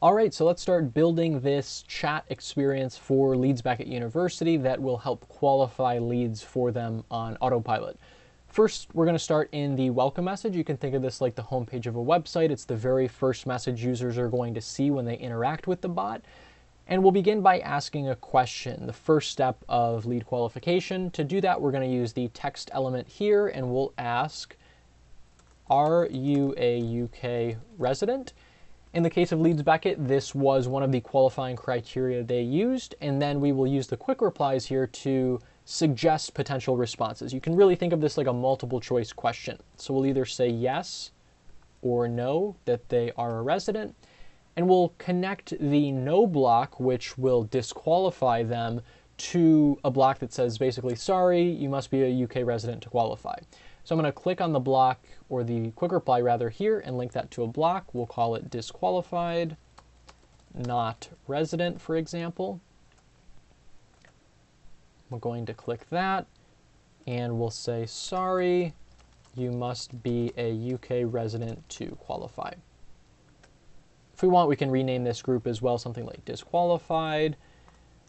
All right, so let's start building this chat experience for leads back at university that will help qualify leads for them on autopilot. First, we're going to start in the welcome message. You can think of this like the homepage of a website. It's the very first message users are going to see when they interact with the bot. And we'll begin by asking a question, the first step of lead qualification. To do that, we're going to use the text element here, and we'll ask, are you a UK resident? In the case of Leads Beckett, this was one of the qualifying criteria they used, and then we will use the quick replies here to suggest potential responses. You can really think of this like a multiple choice question. So we'll either say yes or no, that they are a resident, and we'll connect the no block, which will disqualify them, to a block that says basically, sorry, you must be a UK resident to qualify. So I'm going to click on the block, or the quick reply rather, here and link that to a block. We'll call it disqualified, not resident, for example. We're going to click that, and we'll say, sorry, you must be a UK resident to qualify. If we want, we can rename this group as well, something like disqualified.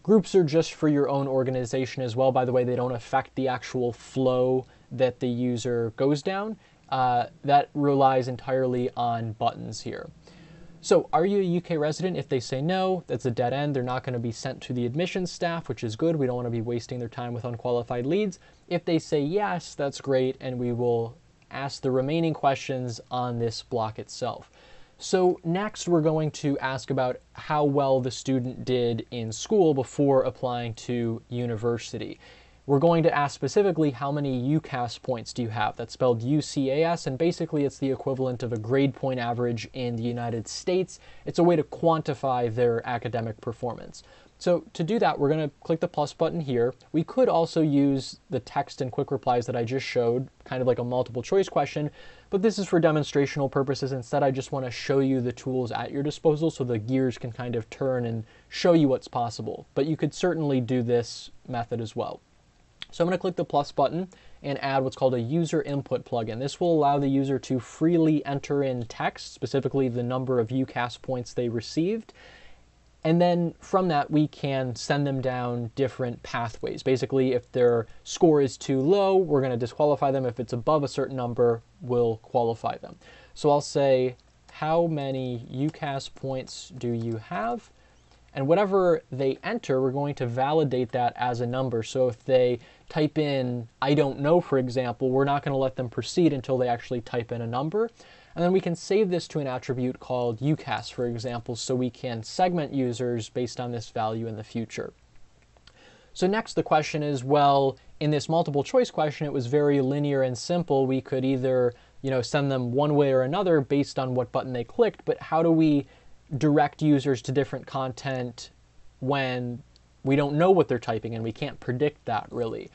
Groups are just for your own organization as well. By the way, they don't affect the actual flow that the user goes down. That relies entirely on buttons here. So are you a UK resident? If they say no, that's a dead end. They're not going to be sent to the admissions staff, which is good. We don't want to be wasting their time with unqualified leads. If they say yes, that's great, and we will ask the remaining questions on this block itself. So next, we're going to ask about how well the student did in school before applying to university. We're going to ask specifically how many UCAS points do you have? That's spelled UCAS, and basically it's the equivalent of a grade point average in the United States. It's a way to quantify their academic performance. So to do that, we're going to click the plus button here. We could also use the text and quick replies that I just showed, kind of like a multiple choice question, but this is for demonstrational purposes. Instead, I just want to show you the tools at your disposal so the gears can kind of turn and show you what's possible. But you could certainly do this method as well. So I'm going to click the plus button and add what's called a user input plugin. This will allow the user to freely enter in text, specifically the number of UCAS points they received. And then from that, we can send them down different pathways. Basically, if their score is too low, we're going to disqualify them. If it's above a certain number, we'll qualify them. So I'll say, how many UCAS points do you have? And whatever they enter, we're going to validate that as a number. So if they type in, I don't know, for example, we're not going to let them proceed until they actually type in a number. And then we can save this to an attribute called UCAS, for example, so we can segment users based on this value in the future. So next, the question is, well, in this multiple choice question, it was very linear and simple. We could either, send them one way or another based on what button they clicked, but how do we direct users to different content when we don't know what they're typing and we can't predict that really?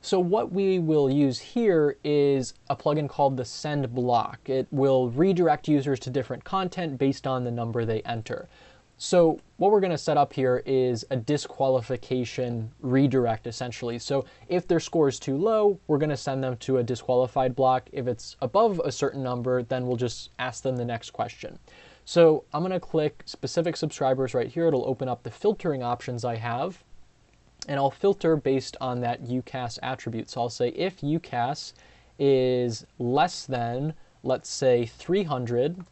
So what we will use here is a plugin called the send block. It will redirect users to different content based on the number they enter. So what we're going to set up here is a disqualification redirect, essentially. So if their score is too low, we're going to send them to a disqualified block. If it's above a certain number, then we'll just ask them the next question. So I'm going to click specific subscribers right here. It'll open up the filtering options I have. And I'll filter based on that UCAS attribute. So I'll say if UCAS is less than, let's say, 300,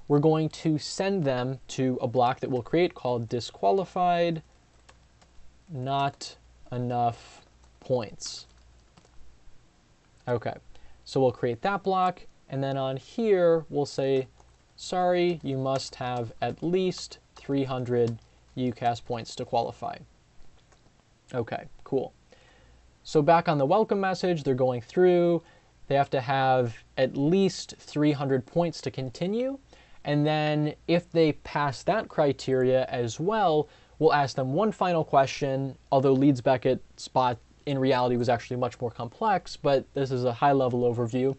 we're going to send them to a block that we'll create called disqualified, not enough points. Okay, so we'll create that block. And then on here, we'll say, sorry, you must have at least 300 UCAS points to qualify. Okay, cool. So back on the welcome message, they're going through. They have to have at least 300 points to continue. And then if they pass that criteria as well, we'll ask them one final question, although Leads Beckett spot in reality was actually much more complex, but this is a high-level overview.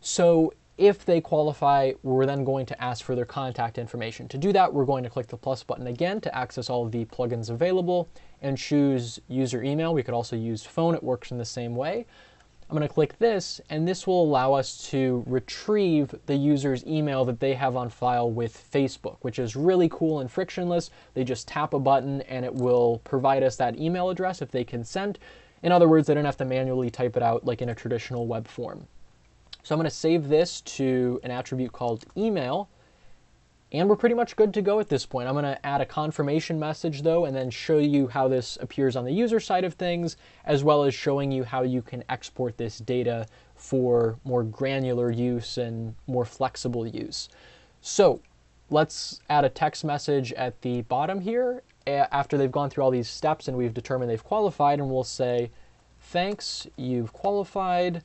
So if they qualify, we're then going to ask for their contact information. To do that, we're going to click the plus button again to access all of the plugins available and choose user email. We could also use phone. It works in the same way. I'm going to click this, and this will allow us to retrieve the user's email that they have on file with Facebook, which is really cool and frictionless. They just tap a button and it will provide us that email address if they consent. In other words, they don't have to manually type it out like in a traditional web form. So I'm going to save this to an attribute called email. And we're pretty much good to go at this point. I'm going to add a confirmation message though, and then show you how this appears on the user side of things, as well as showing you how you can export this data for more granular use and more flexible use. So let's add a text message at the bottom here after they've gone through all these steps and we've determined they've qualified, and we'll say, thanks, you've qualified.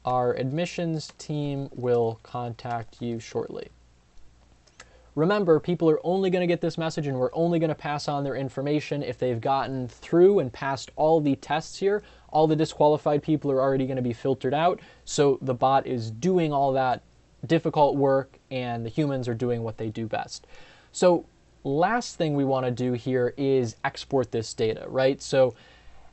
Our admissions team will contact you shortly. Remember, people are only going to get this message and we're only going to pass on their information if they've gotten through and passed all the tests here. All the disqualified people are already going to be filtered out. So the bot is doing all that difficult work and the humans are doing what they do best. So last thing we want to do here is export this data, right? So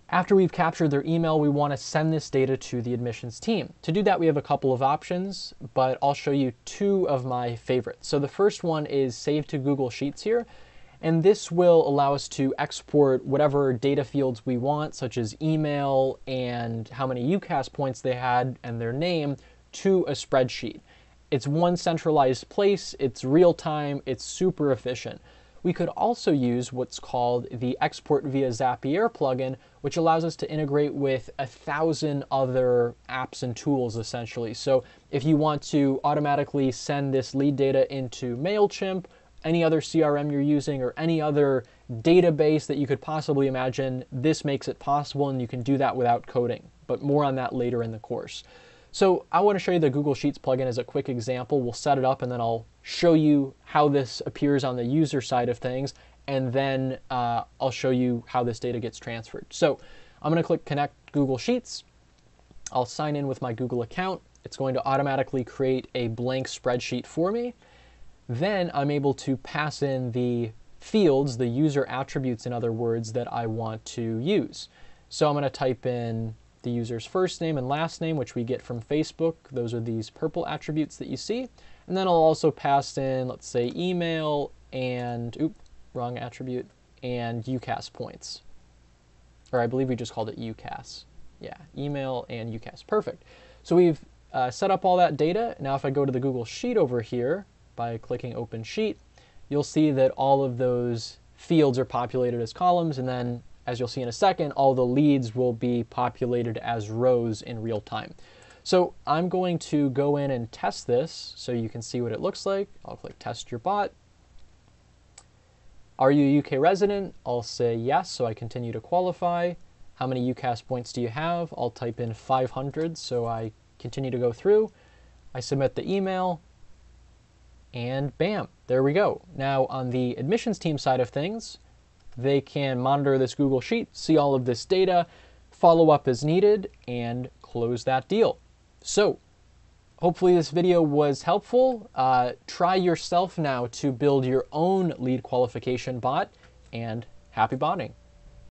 after we've captured their email, we want to send this data to the admissions team. To do that, we have a couple of options, but I'll show you two of my favorites. So the first one is save to Google Sheets here, and this will allow us to export whatever data fields we want, such as email and how many UCAS points they had and their name, to a spreadsheet. It's one centralized place, it's real time, it's super efficient. We could also use what's called the Export via Zapier plugin, which allows us to integrate with 1,000 other apps and tools, essentially. So if you want to automatically send this lead data into MailChimp, any other CRM you're using, or any other database that you could possibly imagine, this makes it possible, and you can do that without coding. But more on that later in the course. So I want to show you the Google Sheets plugin as a quick example. We'll set it up and then I'll show you how this appears on the user side of things, and then I'll show you how this data gets transferred. So I'm going to click Connect Google Sheets. I'll sign in with my Google account. It's going to automatically create a blank spreadsheet for me. Then I'm able to pass in the fields, the user attributes in other words, that I want to use. So I'm going to type in the user's first name and last name, which we get from Facebook. Those are these purple attributes that you see. And then I'll also pass in, let's say, email and, wrong attribute, and UCAS points. Or I believe we just called it UCAS. Yeah, email and UCAS. Perfect. So we've set up all that data. Now if I go to the Google Sheet over here by clicking Open Sheet, you'll see that all of those fields are populated as columns, and then as you'll see in a second, all the leads will be populated as rows in real time. So I'm going to go in and test this so you can see what it looks like. I'll click Test Your Bot. Are you a UK resident? I'll say yes, so I continue to qualify. How many UCAS points do you have? I'll type in 500, so I continue to go through. I submit the email, and bam, there we go. Now on the admissions team side of things, they can monitor this Google Sheet, see all of this data, follow up as needed, and close that deal. So hopefully this video was helpful. Try yourself now to build your own lead qualification bot, and happy botting.